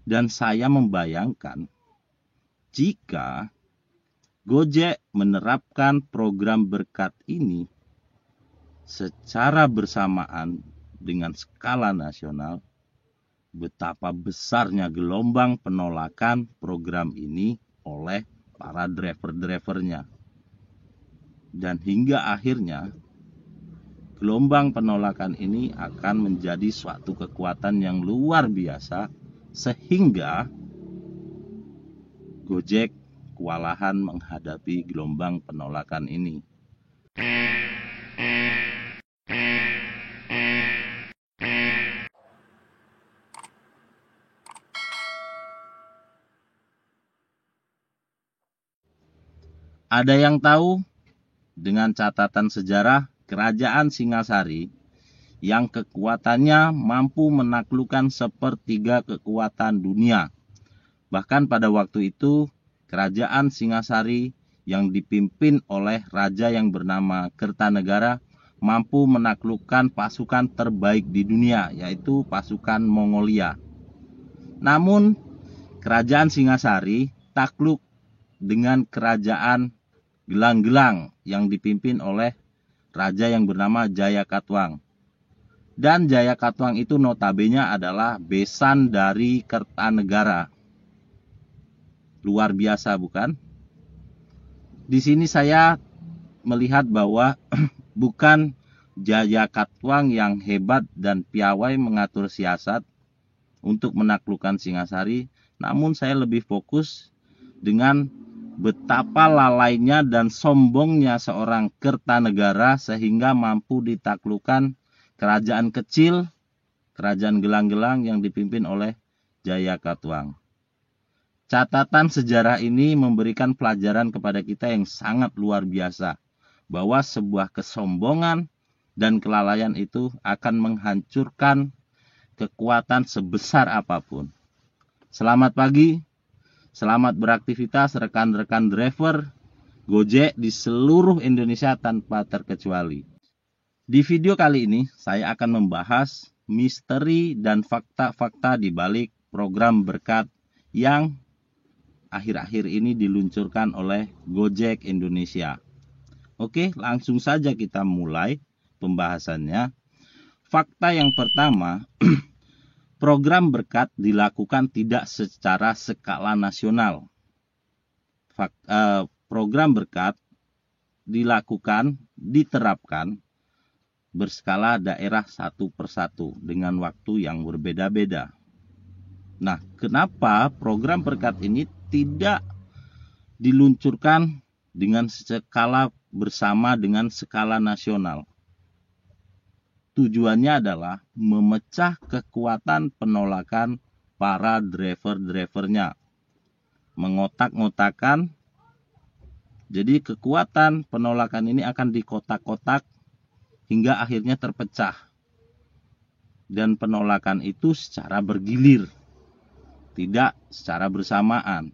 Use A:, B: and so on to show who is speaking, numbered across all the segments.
A: Dan saya membayangkan jika Gojek menerapkan program berkat ini secara bersamaan dengan skala nasional, betapa besarnya gelombang penolakan program ini oleh para driver-drivernya. Dan hingga akhirnya gelombang penolakan ini akan menjadi suatu kekuatan yang luar biasa sehingga Gojek kewalahan menghadapi gelombang penolakan ini. Ada yang tahu dengan catatan sejarah Kerajaan Singasari yang kekuatannya mampu menaklukkan sepertiga kekuatan dunia. Bahkan pada waktu itu Kerajaan Singasari yang dipimpin oleh raja yang bernama Kertanegara mampu menaklukkan pasukan terbaik di dunia, yaitu pasukan Mongolia. Namun Kerajaan Singasari takluk dengan Kerajaan Gelang-Gelang yang dipimpin oleh raja yang bernama Jayakatwang. Dan Jayakatwang itu notabene adalah besan dari Kertanegara. Luar biasa, bukan? Di sini saya melihat bahwa bukan Jayakatwang yang hebat dan piawai mengatur siasat untuk menaklukkan Singasari, namun saya lebih fokus dengan betapa lalainya dan sombongnya seorang Kertanegara sehingga mampu ditaklukkan kerajaan kecil, kerajaan Gelang-Gelang yang dipimpin oleh Jayakatwang. Catatan sejarah ini memberikan pelajaran kepada kita yang sangat luar biasa, bahwa sebuah kesombongan dan kelalaian itu akan menghancurkan kekuatan sebesar apapun. Selamat pagi, selamat beraktivitas rekan-rekan driver Gojek di seluruh Indonesia tanpa terkecuali. Di video kali ini saya akan membahas misteri dan fakta-fakta di balik program berkat yang akhir-akhir ini diluncurkan oleh Gojek Indonesia. Oke, langsung saja kita mulai pembahasannya. Fakta yang pertama, program berkat dilakukan tidak secara skala nasional. Program berkat diterapkan berskala daerah satu persatu dengan waktu yang berbeda-beda. Nah, kenapa program berkat ini tidak diluncurkan dengan skala bersama dengan skala nasional? Tujuannya adalah memecah kekuatan penolakan para driver-drivernya. Mengotak-ngotakan, jadi kekuatan penolakan ini akan dikotak-kotak hingga akhirnya terpecah. Dan penolakan itu secara bergilir, tidak secara bersamaan.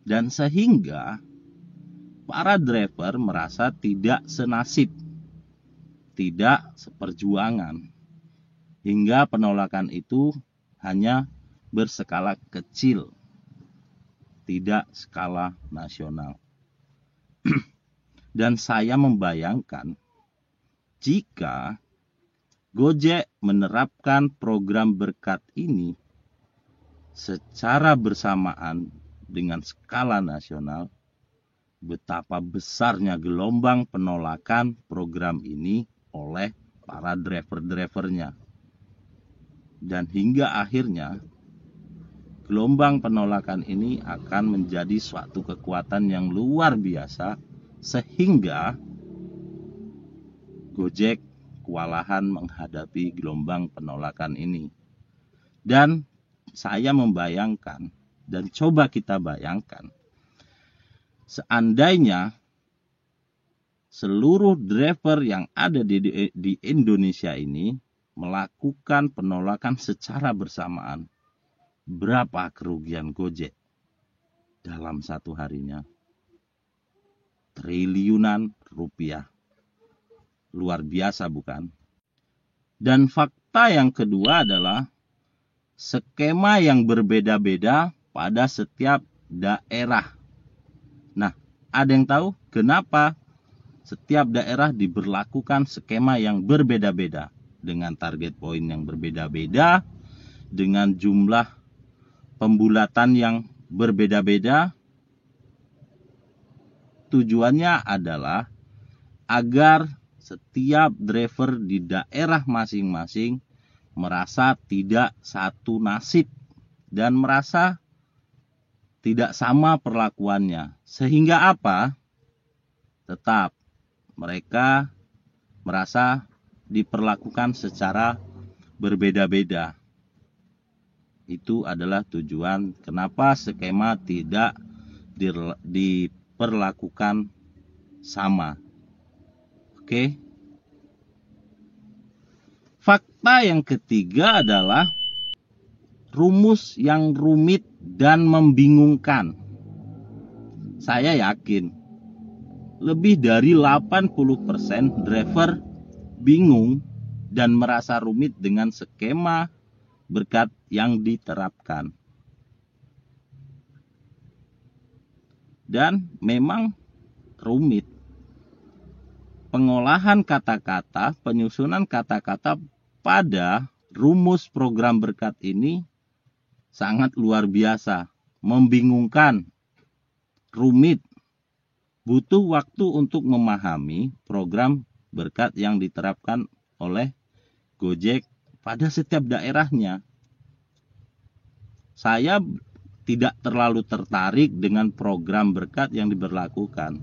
A: Dan sehingga para driver merasa tidak senasib, tidak seperjuangan, hingga penolakan itu hanya berskala kecil, tidak skala nasional. Dan saya membayangkan jika Gojek menerapkan program berkat ini secara bersamaan dengan skala nasional, betapa besarnya gelombang penolakan program ini oleh para driver-drivernya. Dan hingga akhirnya gelombang penolakan ini akan menjadi suatu kekuatan yang luar biasa sehingga Gojek kewalahan menghadapi gelombang penolakan ini. Dan saya membayangkan, dan coba kita bayangkan, seandainya seluruh driver yang ada di Indonesia ini melakukan penolakan secara bersamaan, berapa kerugian Gojek dalam satu harinya? Triliunan rupiah. Luar biasa, bukan? Dan fakta yang kedua adalah skema yang berbeda-beda pada setiap daerah. Nah, ada yang tahu kenapa setiap daerah diberlakukan skema yang berbeda-beda dengan target poin yang berbeda-beda, dengan jumlah pembulatan yang berbeda-beda? Tujuannya adalah agar setiap driver di daerah masing-masing merasa tidak satu nasib dan merasa tidak sama perlakuannya. Sehingga apa? Tetap mereka merasa diperlakukan secara berbeda-beda. Itu adalah tujuan kenapa skema tidak diperlakukan sama. Oke. Fakta yang ketiga adalah rumus yang rumit dan membingungkan. Saya yakin lebih dari 80% driver bingung dan merasa rumit dengan skema berkat yang diterapkan. Dan memang rumit. Pengolahan kata-kata, penyusunan kata-kata pada rumus program berkat ini sangat luar biasa, membingungkan, rumit, butuh waktu untuk memahami program berkat yang diterapkan oleh Gojek pada setiap daerahnya. Saya tidak terlalu tertarik dengan program berkat yang diberlakukan.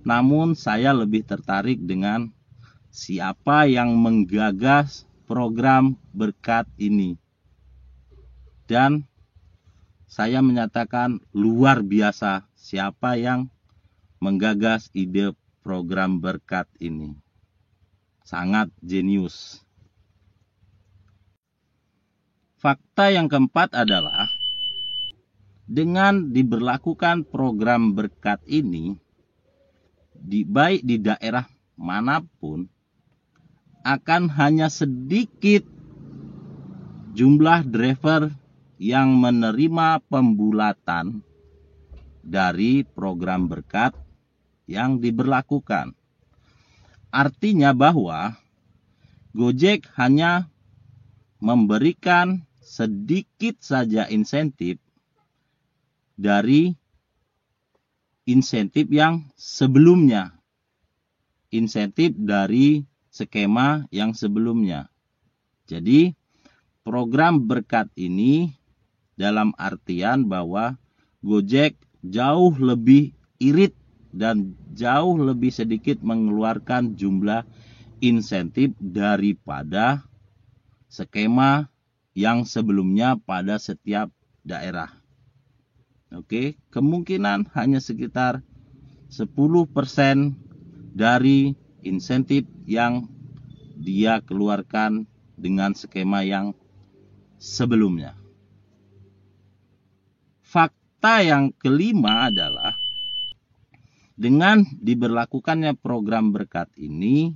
A: Namun saya lebih tertarik dengan siapa yang menggagas program berkat ini. Dan saya menyatakan luar biasa siapa yang menggagas ide program berkat ini. Sangat jenius. Fakta yang keempat adalah dengan diberlakukan program berkat ini, baik di daerah manapun, akan hanya sedikit jumlah driver yang menerima pembulatan dari program berkat yang diberlakukan. Artinya bahwa Gojek hanya memberikan sedikit saja insentif dari insentif yang sebelumnya, insentif dari skema yang sebelumnya. Jadi program berkat ini dalam artian bahwa Gojek jauh lebih irit dan jauh lebih sedikit mengeluarkan jumlah insentif daripada skema yang sebelumnya pada setiap daerah. Oke, kemungkinan hanya sekitar 10% dari insentif yang dia keluarkan dengan skema yang sebelumnya. Fakta yang kelima adalah dengan diberlakukannya program berkat ini,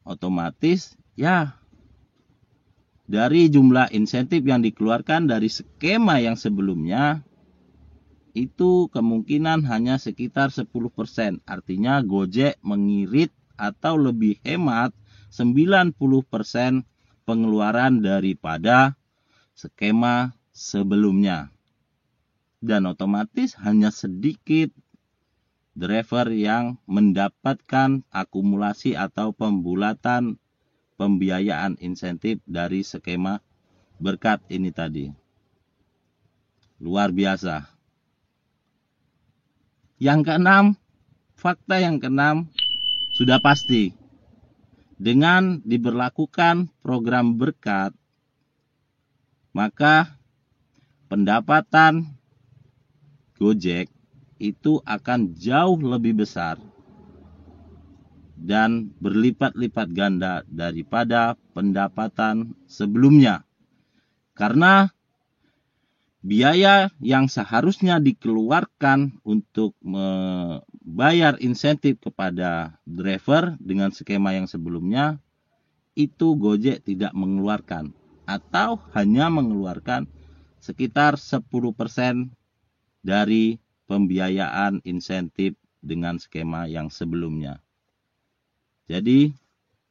A: otomatis ya dari jumlah insentif yang dikeluarkan dari skema yang sebelumnya itu kemungkinan hanya sekitar 10%. Artinya Gojek mengirit atau lebih hemat 90% pengeluaran daripada skema sebelumnya. Dan otomatis hanya sedikit driver yang mendapatkan akumulasi atau pembulatan pembiayaan insentif dari skema berkat ini tadi. Luar biasa. Yang keenam, fakta yang keenam sudah pasti. Dengan diberlakukan program berkat, maka pendapatan Gojek itu akan jauh lebih besar dan berlipat-lipat ganda daripada pendapatan sebelumnya. Karena biaya yang seharusnya dikeluarkan untuk membayar insentif kepada driver dengan skema yang sebelumnya, itu Gojek tidak mengeluarkan. atau hanya mengeluarkan sekitar 10% dari pembiayaan insentif dengan skema yang sebelumnya. Jadi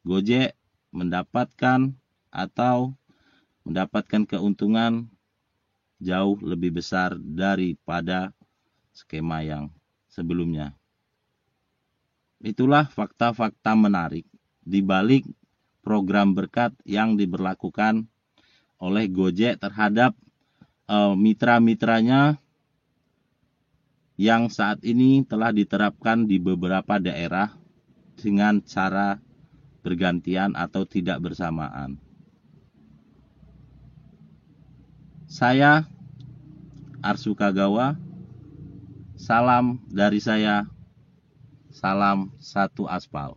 A: Gojek mendapatkan keuntungan jauh lebih besar daripada skema yang sebelumnya. Itulah fakta-fakta menarik di balik program berkat yang diberlakukan oleh Gojek terhadap mitra-mitranya yang saat ini telah diterapkan di beberapa daerah dengan cara bergantian atau tidak bersamaan. Saya Arsu Kagawa, salam dari saya, salam satu aspal.